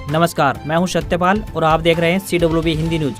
नमस्कार, मैं हूं सत्यपाल और आप देख रहे हैं CWB हिंदी न्यूज।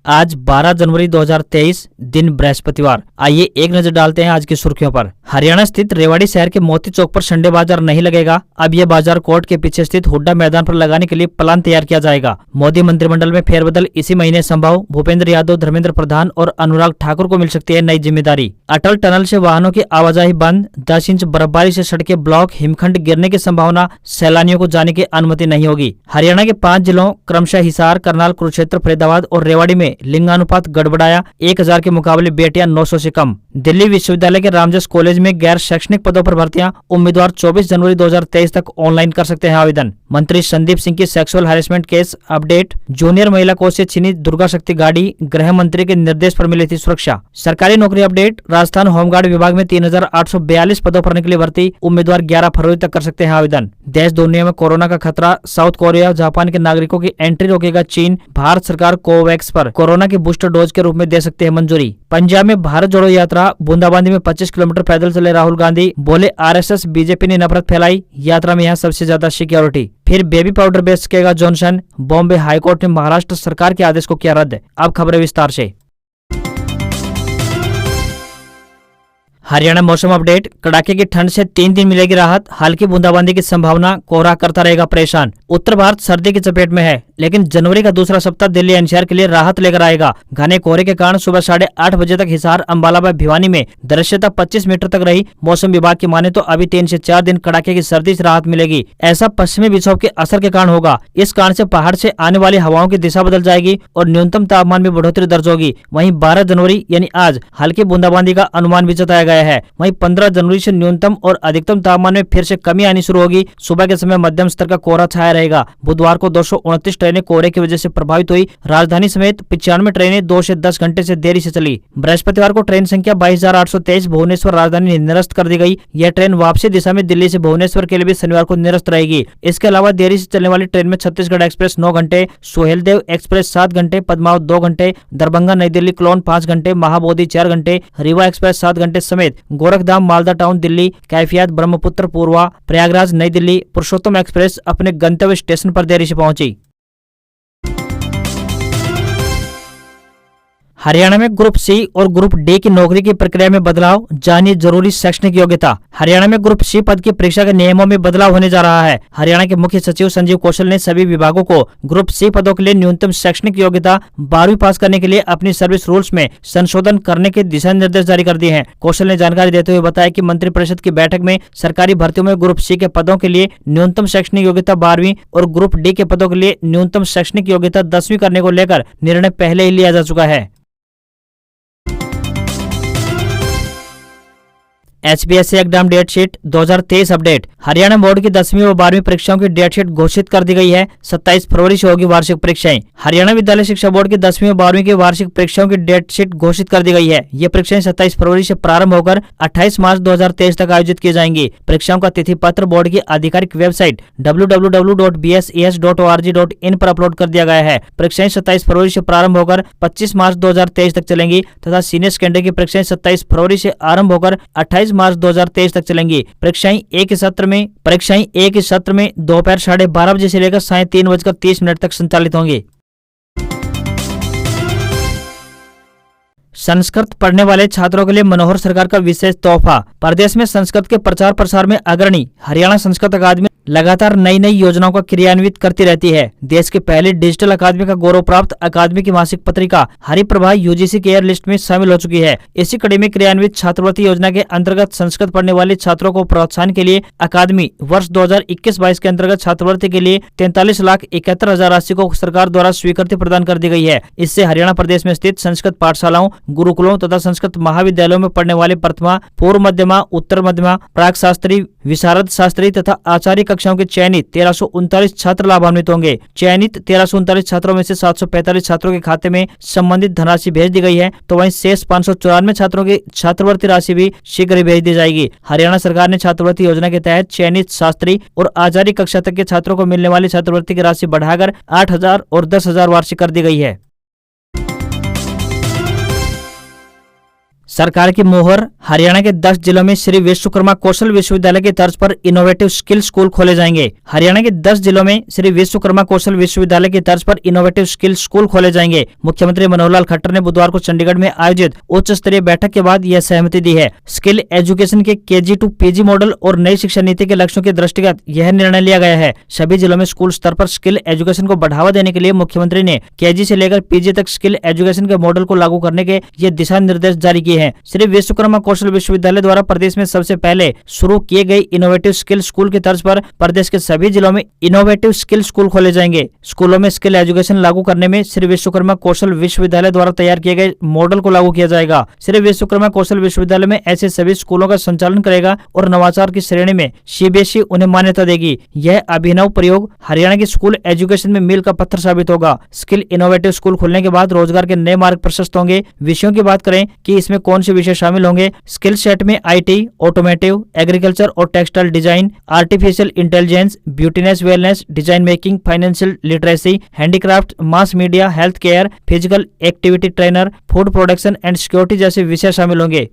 आज 12 जनवरी 2023 दिन बृहस्पतिवार। आइए एक नजर डालते हैं आज की सुर्खियों पर। हरियाणा स्थित रेवाड़ी शहर के मोती चौक पर संडे बाजार नहीं लगेगा। अब यह बाजार कोर्ट के पीछे स्थित हुड्डा मैदान पर लगाने के लिए प्लान तैयार किया जाएगा। मोदी मंत्रिमंडल में फेरबदल इसी महीने संभव। भूपेंद्र यादव, धर्मेंद्र प्रधान और अनुराग ठाकुर को मिल सकती है नई जिम्मेदारी। अटल टनल से वाहनों की आवाजाही बंद। 10 इंच बर्फबारी से सड़कें ब्लॉक। हिमखंड गिरने की संभावना। सैलानियों को जाने की अनुमति नहीं होगी। हरियाणा के 5 जिलों क्रमशः हिसार, करनाल, कुरुक्षेत्र, फरीदाबाद और रेवाड़ी में लिंगानुपात गड़बड़ाया। 1000 के मुकाबले बेटियां 900 से कम। दिल्ली विश्वविद्यालय के रामजस कॉलेज में गैर शैक्षणिक पदों पर भर्तियां। उम्मीदवार 24 जनवरी 2023 तक ऑनलाइन कर सकते हैं आवेदन। मंत्री संदीप सिंह की sexual harassment case update. Junior महिला कोच से छीनी दुर्गा शक्ति गाड़ी। गृह मंत्री के निर्देश पर मिली थी सुरक्षा। सरकारी नौकरी अपडेट। राजस्थान होमगार्ड विभाग में 3842 पदों पर निकली भर्ती। उम्मीदवार 11 फरवरी तक कर सकते हैं आवेदन। देश दुनिया में कोरोना का खतरा। साउथ कोरिया, जापान के नागरिकों की एंट्री रोकेगा चीन। भारत सरकार कोवैक्स पर कोरोना की बूस्टर डोज के रूप में दे सकते हैं मंजूरी। पंजाब में भारत जोड़ो यात्रा। बूंदाबांदी में 25 किलोमीटर पैदल चले राहुल गांधी। बोले RSS बीजेपी ने नफरत फैलाई। यात्रा में यहाँ सबसे ज्यादा सिक्योरिटी। फिर बेबी पाउडर बेच सकेगा जॉनसन। बॉम्बे हाईकोर्ट ने महाराष्ट्र सरकार के आदेश को किया रद्द। अब खबरें विस्तार से। हरियाणा मौसम अपडेट। कड़ाके की ठंड से 3 दिन मिलेगी राहत। हल्की बूंदाबांदी की संभावना। कोहरा करता रहेगा परेशान। उत्तर भारत सर्दी की चपेट में है, लेकिन जनवरी का दूसरा सप्ताह दिल्ली NCR के लिए राहत लेकर आएगा। घने कोहरे के कारण सुबह 8:30 बजे तक हिसार, अंबाला व भिवानी में दृश्यता 25 मीटर तक रही। मौसम विभाग की माने तो अभी 3 से 4 दिन कड़ाके की सर्दी से राहत मिलेगी। ऐसा पश्चिमी विक्षोभ के असर के कारण होगा। इस कारण से पहाड़ से आने वाली हवाओं की दिशा बदल जाएगी और न्यूनतम तापमान में बढ़ोतरी दर्ज होगी। वहीं 12 जनवरी यानी आज हल्की बूंदाबांदी का अनुमान भी जताया गया है। वहीं 15 जनवरी से न्यूनतम और अधिकतम तापमान में फिर से कमी आनी शुरू होगी। सुबह के समय मध्यम स्तर का कोहरा छाया रहेगा। बुधवार को 229 ट्रेनें कोहरे की वजह से प्रभावित हुई। राजधानी समेत 95 ट्रेनें 2 से 10 घंटे से देरी से चली। बृहस्पतिवार को ट्रेन संख्या 22,823 भुवनेश्वर राजधानी निरस्त कर दी गई। यह ट्रेन वापसी दिशा में दिल्ली से भुवनेश्वर के लिए भी शनिवार को निरस्त रहेगी। इसके अलावा देरी से चलने वाली ट्रेन में छत्तीसगढ़ एक्सप्रेस 9 घंटे, सुहेलदेव एक्सप्रेस 7 घंटे, पद्मावत 2 घंटे, दरभंगा नई दिल्ली क्लोन 5 घंटे, महाबोधि 4 घंटे, रीवा एक्सप्रेस 7 घंटे समेत गोरखधाम मालदा टाउन दिल्ली, कैफियत ब्रह्मपुत्र पूर्वा, प्रयागराज नई दिल्ली, पुरुषोत्तम एक्सप्रेस अपने गंतव्य स्टेशन पर देरी से पहुंची। हरियाणा में ग्रुप C और ग्रुप D की नौकरी की प्रक्रिया में बदलाव। जानिए जरूरी शैक्षणिक योग्यता। हरियाणा में ग्रुप C पद की परीक्षा के नियमों में बदलाव होने जा रहा है। हरियाणा के मुख्य सचिव संजीव कौशल ने सभी विभागों को ग्रुप C पदों के लिए न्यूनतम शैक्षणिक योग्यता 12वीं पास करने के लिए अपनी सर्विस रूल्स में संशोधन करने के दिशा निर्देश जारी कर दिए हैं। कौशल ने जानकारी देते हुए बताया कि मंत्रिपरिषद की बैठक में सरकारी भर्तियों में ग्रुप C के पदों के लिए न्यूनतम शैक्षणिक योग्यता 12वीं और ग्रुप D के पदों के लिए न्यूनतम शैक्षणिक योग्यता 10वीं करने को लेकर निर्णय पहले ही लिया जा चुका है। HPSC exam date sheet 2023 update. Haryana board की 10वीं व 12वीं परीक्षाओं की डेट शीट घोषित कर दी गई है। 27 फरवरी से होगी वार्षिक परीक्षाएं। हरियाणा विद्यालय शिक्षा बोर्ड की 10वीं व 12वीं की वार्षिक परीक्षाओं की डेट शीट घोषित कर दी गई है। ये परीक्षाएं 27 फरवरी से प्रारंभ होकर 28 मार्च 2023 तक आयोजित की जाएंगी। परीक्षाओं का तिथि पत्र बोर्ड की आधिकारिक वेबसाइट www.bses.org.in पर अपलोड कर दिया गया है। परीक्षाएं 27 फरवरी से प्रारंभ होकर 25 मार्च 2023 तक चलेंगी तथा सीनियर सेकेंडरी की परीक्षाएं 27 फरवरी से आरंभ होकर 28 मार्च 2023 तक चलेंगी। परीक्षाएं एक ही सत्र में दोपहर 12:30 बजे से लेकर 3:30 तक संचालित होंगी। संस्कृत पढ़ने वाले छात्रों के लिए मनोहर सरकार का विशेष तोहफा। प्रदेश में संस्कृत के प्रचार प्रसार में अग्रणी हरियाणा संस्कृत अकादमी लगातार नई नई योजनाओं का क्रियान्वित करती रहती है। देश की पहली डिजिटल अकादमी का गौरव प्राप्त अकादमी की मासिक पत्रिका हरिप्रभा UGC केयर लिस्ट में शामिल हो चुकी है। इसी कड़ी में क्रियान्वित छात्रवृत्ति योजना के अंतर्गत संस्कृत पढ़ने वाले छात्रों को प्रोत्साहन के लिए अकादमी वर्ष 2021-22 के अंतर्गत छात्रवृत्ति के लिए 43,71,000 राशि को सरकार द्वारा स्वीकृति प्रदान कर दी गई है। इससे हरियाणा प्रदेश में स्थित संस्कृत पाठशालाओं, गुरुकुलों तथा संस्कृत महाविद्यालयों में पढ़ने वाले प्रथमा, पूर्व मध्यमा, उत्तर मध्यमा, प्राक शास्त्री, विशारद शास्त्री तथा आचार्य कक्षाओं के चयनित 1339 छात्र लाभान्वित होंगे। चयनित 1339 छात्रों में से 745 छात्रों के खाते में संबंधित धनराशि भेज दी गई है, तो वहीं शेष 594 छात्रों की छात्रवृत्ति राशि भी शीघ्र ही भेज दी जाएगी। हरियाणा सरकार ने छात्रवृत्ति योजना के तहत चयनित शास्त्री और आचार्य कक्षा तक के छात्रों को मिलने वाली छात्रवृत्ति की राशि बढ़ाकर 8,000 और 10,000 वार्षिक कर दी गई है। सरकार की मोहर। हरियाणा के 10 जिलों में श्री विश्वकर्मा कौशल विश्वविद्यालय की तर्ज पर इनोवेटिव स्किल स्कूल खोले जाएंगे। हरियाणा के 10 जिलों में श्री विश्वकर्मा कौशल विश्वविद्यालय की तर्ज पर इनोवेटिव स्किल स्कूल खोले जाएंगे। मुख्यमंत्री मनोहर लाल खट्टर ने बुधवार को चंडीगढ़ में आयोजित उच्च स्तरीय बैठक के बाद यह सहमति दी है। स्किल एजुकेशन के केजी टू पीजी मॉडल और नई शिक्षा नीति के लक्ष्यों के दृष्टिगत यह निर्णय लिया गया है। सभी जिलों में स्कूल स्तर पर स्किल एजुकेशन को बढ़ावा देने के लिए मुख्यमंत्री ने केजी से लेकर पीजी तक स्किल एजुकेशन के मॉडल को लागू करने के ये दिशा निर्देश जारी किए हैं। श्री विश्वकर्मा कौशल विश्वविद्यालय द्वारा प्रदेश में सबसे पहले शुरू किए गए इनोवेटिव स्किल स्कूल की तर्ज पर प्रदेश के सभी जिलों में इनोवेटिव स्किल स्कूल खोले जाएंगे। स्कूलों में स्किल एजुकेशन लागू करने में श्री विश्वकर्मा कौशल विश्वविद्यालय द्वारा तैयार किए गए मॉडल को लागू किया जाएगा। श्री विश्वकर्मा कौशल विश्वविद्यालय में ऐसे सभी स्कूलों का संचालन करेगा और नवाचार की श्रेणी में सीबीएसई उन्हें मान्यता देगी। यह अभिनव प्रयोग हरियाणा की स्कूल एजुकेशन में मील का पत्थर साबित होगा। स्किल इनोवेटिव स्कूल खुलने के बाद रोजगार के नए मार्ग प्रशस्त होंगे। विषयों की बात करें कि इसमें कौन से विषय शामिल होंगे। स्किल सेट में आईटी, ऑटोमेटिव, एग्रीकल्चर और textile design, artificial intelligence, beautiness wellness, design making, financial literacy, handicraft, mass media, health care, physical activity trainer, food production and security जैसे विषय शामिल होंगे।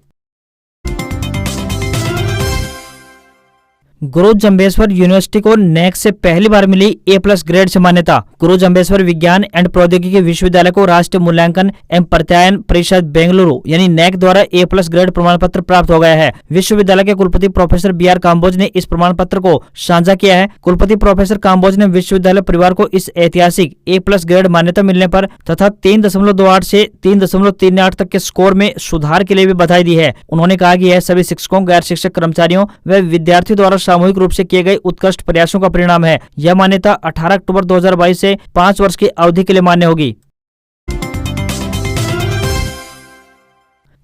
गुरु जम्बेश्वर यूनिवर्सिटी को नैक से पहली बार मिली A+ ग्रेड से मान्यता। गुरु जम्बेश्वर विज्ञान एंड प्रौद्योगिकी विश्वविद्यालय को राष्ट्रीय मूल्यांकन एवं प्रत्यायन परिषद बेंगलुरु यानी नैक द्वारा A+ ग्रेड प्रमाण पत्र प्राप्त हो गया है। विश्वविद्यालय के कुलपति प्रोफेसर BR काम्बोज ने इस प्रमाण पत्र को साझा किया है। कुलपति प्रोफेसर काम्बोज ने विश्वविद्यालय परिवार को इस ऐतिहासिक A+ ग्रेड मान्यता मिलने पर तथा 3.28 से 3.38 तक के स्कोर में सुधार के लिए भी बधाई दी है। उन्होंने कहा कि यह सभी शिक्षकों, गैर शिक्षक कर्मचारियों व विद्यार्थियों द्वारा सामूहिक रूप से किए गए उत्कृष्ट प्रयासों का परिणाम है। यह मान्यता 18 अक्टूबर 2022 से 5 वर्ष की अवधि के लिए मान्य होगी।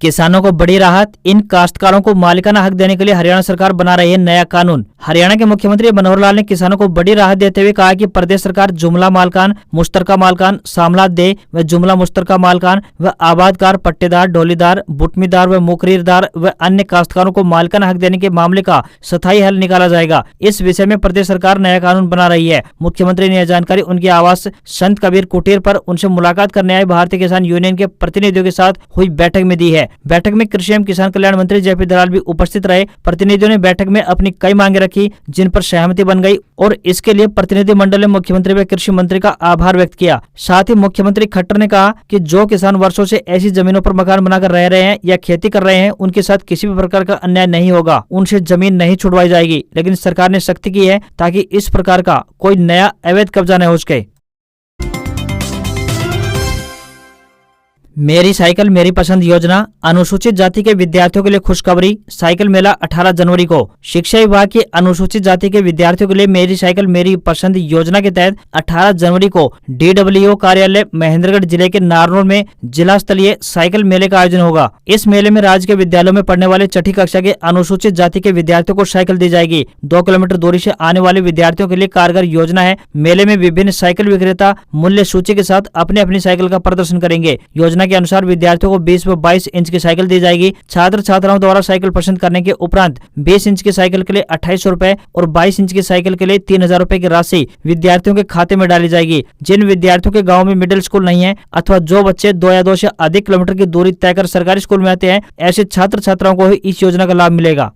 किसानों को बड़ी राहत। इन काश्तकारों को मालिकाना हक देने के लिए हरियाणा सरकार बना रही है नया कानून। हरियाणा के मुख्यमंत्री मनोहर लाल ने किसानों को बड़ी राहत देते हुए कहा कि प्रदेश सरकार जुमला मालकान, मुश्तरका मालकान, सामलात दे व जुमला मुश्तरका मालकान व आबादकार, पट्टेदार, डोलीदार, बुटमीदार व मुकरीरदार व अन्य काश्तकारों को मालिकाना हक देने के मामले का स्थायी हल निकाला जाएगा। इस विषय में प्रदेश सरकार नया कानून बना रही है। मुख्यमंत्री ने यह जानकारी उनके आवास संत कबीर कुटीर पर उनसे मुलाकात करने आए भारतीय किसान यूनियन के प्रतिनिधियों के साथ हुई बैठक में दी है। बैठक में कृषि एवं किसान कल्याण मंत्री JP दलाल भी उपस्थित रहे। प्रतिनिधियों ने बैठक में अपनी कई मांगे रखी जिन पर सहमति बन गई और इसके लिए प्रतिनिधि मंडल ने मुख्यमंत्री व कृषि मंत्री का आभार व्यक्त किया। साथ ही मुख्यमंत्री खट्टर ने कहा कि जो किसान वर्षों से ऐसी जमीनों पर मकान बनाकर रह रहे हैं या खेती कर रहे हैं उनके साथ किसी भी प्रकार का अन्याय नहीं होगा, उनसे जमीन नहीं छुड़वाई जाएगी। लेकिन सरकार ने सख्ती की है ताकि इस प्रकार का कोई नया अवैध कब्जा न हो सके। मेरी साइकिल मेरी पसंद योजना, अनुसूचित जाति के विद्यार्थियों के लिए खुशखबरी। साइकिल मेला 18 जनवरी को। शिक्षा विभाग की अनुसूचित जाति के विद्यार्थियों के लिए मेरी साइकिल मेरी पसंद योजना के तहत 18 जनवरी को DWO कार्यालय महेंद्रगढ़ जिले के नारनौल में जिला स्तरीय साइकिल मेले का आयोजन होगा। इस मेले में राज्य के विद्यालयों में पढ़ने वाले छठी कक्षा के अनुसूचित जाति के विद्यार्थियों को साइकिल दी जाएगी। 2 किलोमीटर दूरी से आने वाले विद्यार्थियों के लिए कारगर योजना है। मेले में विभिन्न साइकिल विक्रेता मूल्य सूची के साथ अपनी अपनी साइकिल का प्रदर्शन करेंगे। योजना के अनुसार विद्यार्थियों को 20 व 22 इंच की साइकिल दी जाएगी। छात्र छात्राओं द्वारा साइकिल पसंद करने के उपरांत 20 इंच की साइकिल के लिए 2800 रुपए और 22 इंच की साइकिल के लिए 3000 रुपए की राशि विद्यार्थियों के खाते में डाली जाएगी। जिन विद्यार्थियों के गाँव में मिडिल स्कूल नहीं है अथवा जो बच्चे 2 या 2 से अधिक किलोमीटर की दूरी तय कर सरकारी स्कूल में आते हैं, ऐसे छात्र छात्राओं को ही इस योजना का लाभ मिलेगा।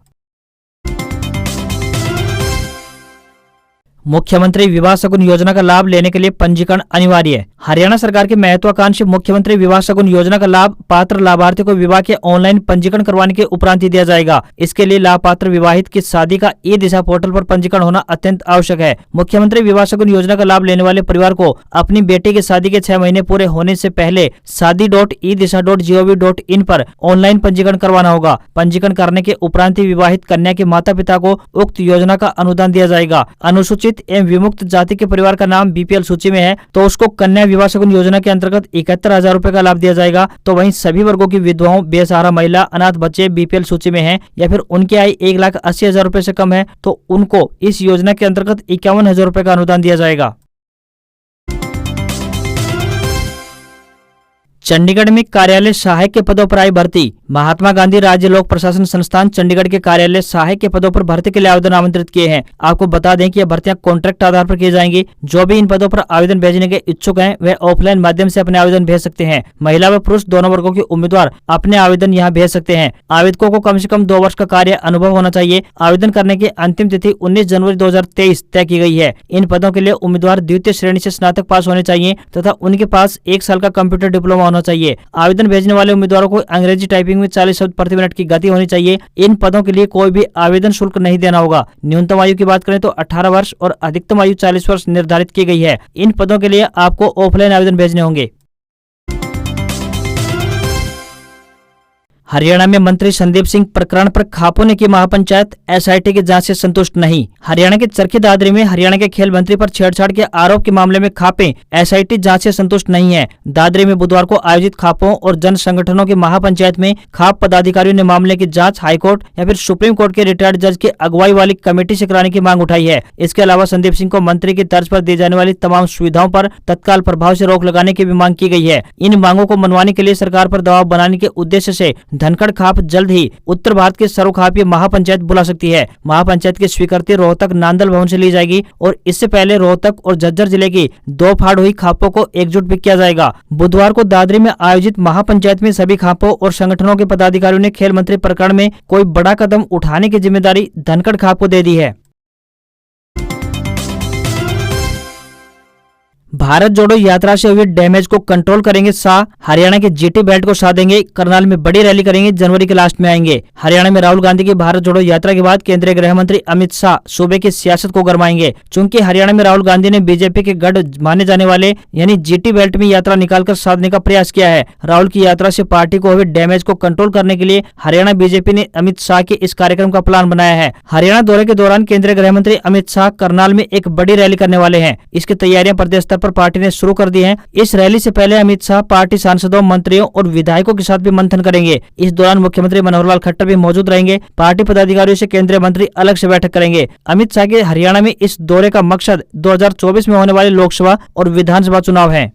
मुख्यमंत्री विवाह शगुन योजना का लाभ लेने के लिए पंजीकरण अनिवार्य। हरियाणा सरकार की महत्वाकांक्षी मुख्यमंत्री विवाह शगुन योजना का लाभ पात्र लाभार्थियों को विवाह के ऑनलाइन पंजीकरण करवाने के उपरांत ही दिया जाएगा। इसके लिए लाभपात्र विवाहित की शादी का ई-दिशा पोर्टल पर पंजीकरण होना अत्यंत आवश्यक है। मुख्यमंत्री विवाह शगुन योजना का लाभ लेने वाले परिवार को अपनी बेटी की शादी के 6 महीने पूरे होने से पहले shadi.edisha.gov.in पर ऑनलाइन पंजीकरण करवाना होगा। पंजीकरण करने के उपरांत ही विवाहित कन्या के माता पिता को उक्त योजना का अनुदान दिया जाएगा। अनुसूचित एवं विमुक्त जाति के परिवार का नाम BPL सूची में है तो उसको कन्या विवाह शगुन योजना के अंतर्गत 71,000 रुपए का लाभ दिया जाएगा। तो वहीं सभी वर्गों की विधवाओं, बेसहारा महिला, अनाथ बच्चे BPL सूची में हैं या फिर उनकी आय 1,80,000 रुपए से कम है तो उनको इस योजना के अंतर्गत 51,000 रुपए का अनुदान दिया जाएगा। चंडीगढ़ में कार्यालय सहायक के पदों पर आई भर्ती। महात्मा गांधी राज्य लोक प्रशासन संस्थान चंडीगढ़ के कार्यालय सहायक के पदों पर भर्ती के लिए आवेदन आमंत्रित किए हैं। आपको बता दें कि यह भर्तियां कॉन्ट्रैक्ट आधार पर की जाएंगी। जो भी इन पदों पर आवेदन भेजने के इच्छुक हैं वे ऑफलाइन माध्यम से अपने आवेदन भेज सकते हैं। महिला व पुरुष दोनों वर्गों के उम्मीदवार अपने आवेदन यहाँ भेज सकते हैं। आवेदकों को कम से कम 2 वर्ष का कार्य अनुभव होना चाहिए। आवेदन करने की अंतिम तिथि 19 जनवरी 2023 तय की गई है। इन पदों के लिए उम्मीदवार द्वितीय श्रेणी से स्नातक पास होने चाहिए तथा उनके पास 1 साल का कंप्यूटर डिप्लोमा होना चाहिए। आवेदन भेजने वाले उम्मीदवारों को अंग्रेजी टाइपिंग में 40 शब्द प्रति मिनट की गति होनी चाहिए। इन पदों के लिए कोई भी आवेदन शुल्क नहीं देना होगा। न्यूनतम आयु की बात करें तो 18 वर्ष और अधिकतम आयु 40 वर्ष निर्धारित की गई है। इन पदों के लिए आपको ऑफलाइन आवेदन भेजने होंगे। हरियाणा में मंत्री संदीप सिंह प्रकरण पर खापों ने की महापंचायत, एसआईटी की जांच से संतुष्ट नहीं। हरियाणा के चरखी दादरी में हरियाणा के खेल मंत्री पर छेड़छाड़ के आरोप के मामले में खापें एसआईटी जांच से संतुष्ट नहीं है। दादरी में बुधवार को आयोजित खापों और जन संगठनों की महापंचायत में खाप पदाधिकारियों ने मामले की जांच हाईकोर्ट या फिर सुप्रीम कोर्ट के रिटायर्ड जज की अगुवाई वाली कमेटी से कराने की मांग उठाई है। इसके अलावा संदीप सिंह को मंत्री की तर्ज पर दी जाने वाली तमाम सुविधाओं पर तत्काल प्रभाव से रोक लगाने की भी मांग की गई है। इन मांगों को मनवाने के लिए सरकार पर दबाव बनाने के उद्देश्य से धनखड़ खाप जल्द ही उत्तर भारत के सर्वखापीय महापंचायत बुला सकती है। महापंचायत की स्वीकृति रोहतक नांदल भवन से ली जाएगी और इससे पहले रोहतक और झज्जर जिले की 2 फाड़ हुई खापों को एकजुट भी किया जाएगा। बुधवार को दादरी में आयोजित महापंचायत में सभी खापों और संगठनों के पदाधिकारियों ने खेल मंत्री प्रकरण में कोई बड़ा कदम उठाने की जिम्मेदारी धनखड़ खाप को दे दी है। भारत जोड़ो यात्रा से हुए डैमेज को कंट्रोल करेंगे शाह, हरियाणा के जीटी बेल्ट को साधेंगे, करनाल में बड़ी रैली करेंगे, जनवरी के लास्ट में आएंगे। हरियाणा में राहुल गांधी की भारत जोड़ो यात्रा के बाद केंद्रीय गृह मंत्री अमित शाह सूबे की सियासत को गरमाएंगे। चूंकि हरियाणा में राहुल गांधी ने बीजेपी के गढ़ माने जाने वाले यानी जीटी बेल्ट में यात्रा निकालकर साधने का प्रयास किया है। राहुल की यात्रा से पार्टी को हुए डैमेज को कंट्रोल करने के लिए हरियाणा बीजेपी ने अमित शाह के इस कार्यक्रम का प्लान बनाया है। हरियाणा दौरे के दौरान केंद्रीय गृह मंत्री अमित शाह करनाल में एक बड़ी रैली करने वाले हैं। इसकी तैयारियां प्रदेश स्तर पर पार्टी ने शुरू कर दी है। इस रैली से पहले अमित शाह पार्टी सांसदों, मंत्रियों और विधायकों के साथ भी मंथन करेंगे। इस दौरान मुख्यमंत्री मनोहर लाल खट्टर भी मौजूद रहेंगे। पार्टी पदाधिकारियों से केंद्रीय मंत्री अलग से बैठक करेंगे। अमित शाह के हरियाणा में इस दौरे का मकसद 2024 में होने वाले लोकसभा और विधानसभा चुनाव है।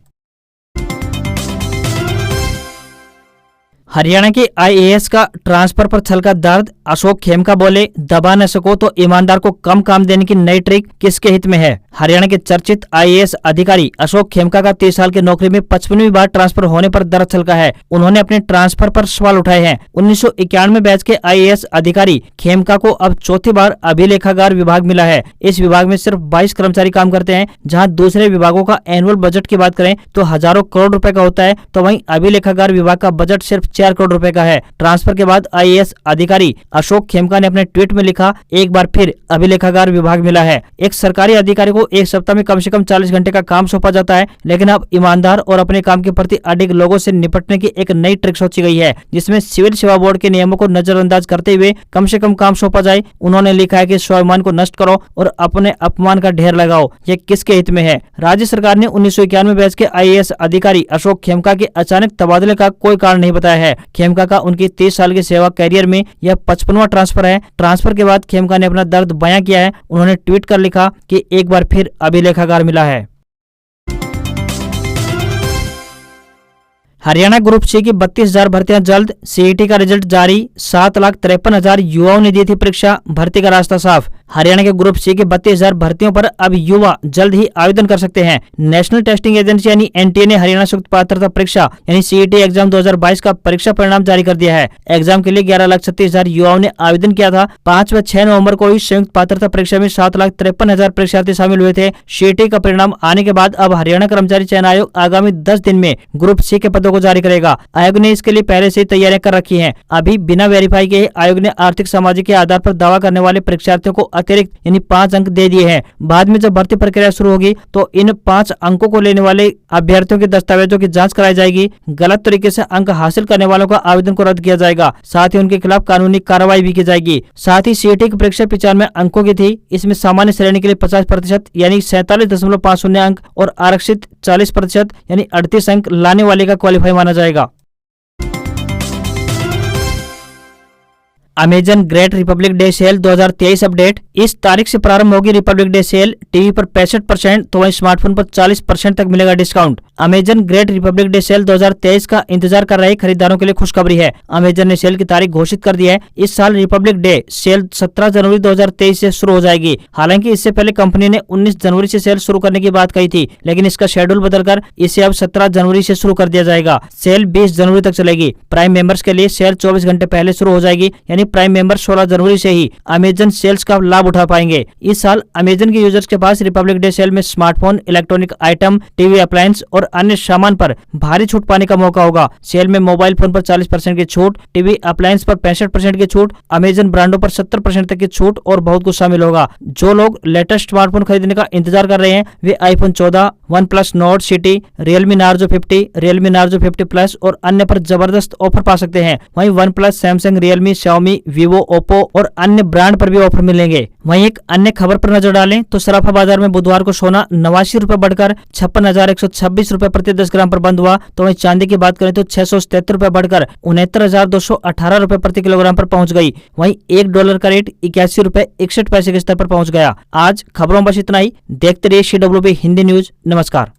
हरियाणा के आईएएस का ट्रांसफर पर छलका दर्द, अशोक खेमका बोले दबा न सको तो ईमानदार को कम काम देने की नई ट्रिक किसके हित में है। हरियाणा के चर्चित आईएएस अधिकारी अशोक खेमका का 30 साल की नौकरी में 55वीं बार ट्रांसफर होने पर दर्द छलका है। उन्होंने अपने ट्रांसफर पर सवाल उठाए हैं। 1991 बैच के आईएएस अधिकारी खेमका को अब चौथी बार अभिलेखागार विभाग मिला है। इस विभाग में सिर्फ 22 कर्मचारी काम करते हैं। जहां दूसरे विभागों का एनुअल बजट की बात करें तो हजारों करोड़ रुपए का होता है, तो वहीं अभिलेखागार विभाग का बजट सिर्फ 4 करोड़ रुपए का है। ट्रांसफर के बाद आईएएस अधिकारी अशोक खेमका ने अपने ट्वीट में लिखा, एक बार फिर अभिलेखागार विभाग मिला है। एक सरकारी अधिकारी को एक सप्ताह में कम से कम 40 घंटे का काम सौंपा जाता है, लेकिन अब ईमानदार और अपने काम के प्रति अडिग लोगों से निपटने की एक नई ट्रिक सोची गई है, जिसमें सिविल सेवा बोर्ड के नियमों को नजरअंदाज करते हुए कम से कम काम सौंपा जाए। उन्होंने लिखा है कि स्वाभिमान को नष्ट करो और अपने अपमान का ढेर लगाओ, ये किसके हित में है। राज्य सरकार ने 1991 बैच के आईएएस अधिकारी अशोक खेमका के अचानक तबादले का कोई कारण नहीं बताया है। खेमका का उनकी 30 साल की सेवा कैरियर में यह 55वां ट्रांसफर है। ट्रांसफर के बाद खेमका ने अपना दर्द बयां किया है। उन्होंने ट्वीट कर लिखा कि एक बार फिर अभिलेखागार मिला है। हरियाणा ग्रुप सी की 32,000 भर्तियां जल्द, सीईटी का रिजल्ट जारी। 7,53,000 युवाओं ने दी थी परीक्षा, भर्ती का रास्ता साफ। हरियाणा के ग्रुप सी के 32,000 भर्तियों पर अब युवा जल्द ही आवेदन कर सकते हैं। नेशनल टेस्टिंग एजेंसी यानी एनटीए ने हरियाणा संयुक्त पात्रता परीक्षा यानी सीईटी एग्जाम 2022 का परीक्षा परिणाम जारी कर दिया है। एग्जाम के लिए 11,36,000 युवाओं ने आवेदन किया था। 5 व 6 नवंबर को हुई संयुक्त पात्रता परीक्षा में 7,53,000 परीक्षार्थी शामिल हुए थे। सीईटी का परिणाम आने के बाद अब हरियाणा कर्मचारी चयन आयोग आगामी 10 दिन में ग्रुप सी के पदों को जारी करेगा। आयोग ने इसके लिए पहले से ही तैयारियां कर रखी हैं। अभी बिना वेरीफाई के आयोग ने आर्थिक सामाजिक के आधार पर दावा करने वाले परीक्षार्थियों को अतिरिक्त यानी 5 अंक दे दिए हैं। बाद में जब भर्ती प्रक्रिया शुरू होगी तो इन 5 अंकों को लेने वाले अभ्यर्थियों के दस्तावेजों की जांच कराई जाएगी। गलत तरीके से अंक हासिल करने वालों का आवेदन को रद्द किया जाएगा। साथ ही उनके खिलाफ कानूनी कार्रवाई भी की जाएगी। साथ ही सीईटी की परीक्षा 95 अंकों की थी। इसमें सामान्य श्रेणी के लिए 50% यानी 47.50 अंक और आरक्षित 40% यानी 38 अंक लाने वाले का क्वालिफाई माना जाएगा। Amazon Great Republic Day Sale 2023 update. इस तारीख से प्रारंभ होगी रिपब्लिक डे सेल। टीवी पर 65% तो वहीं स्मार्टफोन पर 40% तक मिलेगा discount. Amazon Great Republic Day Sale 2023 का इंतजार कर रहे खरीदारों के लिए खुशखबरी है। अमेजन ने सेल की तारीख घोषित कर दी है। इस साल रिपब्लिक डे सेल 17 जनवरी 2023 से शुरू हो जाएगी। हालांकि इससे पहले कंपनी ने 19 जनवरी से सेल शुरू करने की बात कही थी, लेकिन इसका शेड्यूल बदलकर इसे अब 17 जनवरी से शुरू कर दिया जाएगा। सेल 20 जनवरी तक चलेगी। प्राइम मेंबर्स के लिए सेल 24 घंटे पहले शुरू हो जाएगी, यानी प्राइम मेंबर 16 जनवरी से ही अमेजन सेल्स का लाभ उठा पाएंगे। इस साल अमेजन के यूजर्स के पास रिपब्लिक डे सेल में smartphone, electronic item, TV appliance और अन्य सामान पर भारी छूट पाने का मौका होगा। सेल में मोबाइल फोन पर 40% की छूट, टीवी अप्लायंस पर 65% की छूट, अमेजन ब्रांडों पर 70% तक की छूट और बहुत कुछ शामिल होगा। जो लोग लेटेस्ट स्मार्टफोन खरीदने का इंतजार कर रहे हैं वे iPhone 14, OnePlus Nord CE, Realme Narzo 50, Realme Narzo 50 plus और अन्य पर जबरदस्त ऑफर पा सकते हैं। वहीं OnePlus, Samsung, Realme, Xiaomi, Vivo, Oppo और अन्य ब्रांड पर भी ऑफर मिलेंगे। वहीं एक अन्य खबर पर नजर डालें तो सराफा बाजार में बुधवार को सोना 89 रुपए बढ़कर 56,126 रुपए प्रति 10 ग्राम पर बंद हुआ। तो वहीं चांदी की बात करें तो 673 रुपए बढ़कर 69,218 रुपए प्रति किलोग्राम पर पहुंच गई। वहीं $1 का रेट 81 रुपए 61 पैसे के स्तर पर पहुंच गया। आज खबरों बस इतना ही। देखते रहिए CWB हिंदी न्यूज। नमस्कार।